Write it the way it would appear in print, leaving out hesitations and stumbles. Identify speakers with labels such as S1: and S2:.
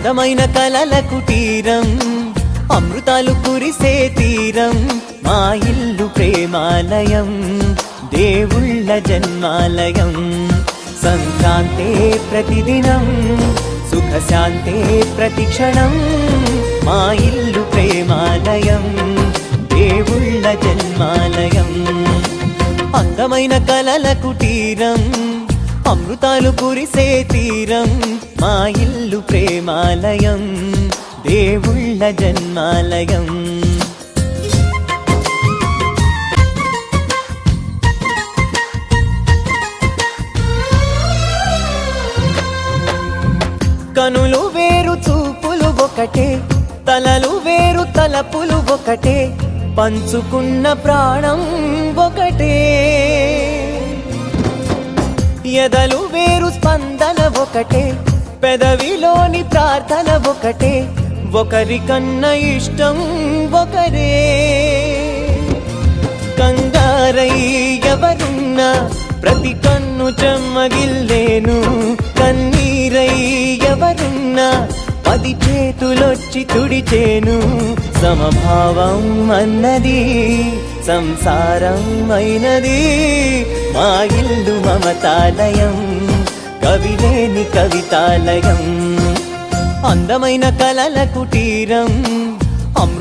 S1: అందమైన కలల కుటీరం, అమృతాలు కురిసే తీరం, మా ఇల్లు ప్రేమాలయం, దేవుళ్ళ జన్మాలయం. సంక్రాంతే ప్రతిదినం, సుఖశాంతే ప్రతిక్షణం, మా ఇల్లు ప్రేమాలయం, దేవుళ్ళ జన్మాలయం. అందమైన కలల కుటీరం, అమృతాలు కురిసే తీరం, మా ఇల్లు ప్రేమాలయం, దేవుళ్ళ జన్మాలయం. కనులు వేరు చూపులు ఒకటే, తలలు వేరు తలపులు ఒకటే, పంచుకున్న ప్రాణం ఒకటే. ఎదలు వేరు స్పందన ఒకటే, పెదవిలోని ప్రార్థన ఒకటే, ఒకరికన్నా ఇష్టం ఒకరే. కంగారై ఎవరున్నా ప్రతి కన్ను చెమ్మగిల్లేను, కన్నీరై ఎవరున్నా 10 చేతులొచ్చి తుడిచేను. సమభావం అన్నది సంసారం అయినది, మా ఇల్లు మమతాలయం, కవిలేని కవితాలయం. అందమైన కలల కుటీరం, అమృత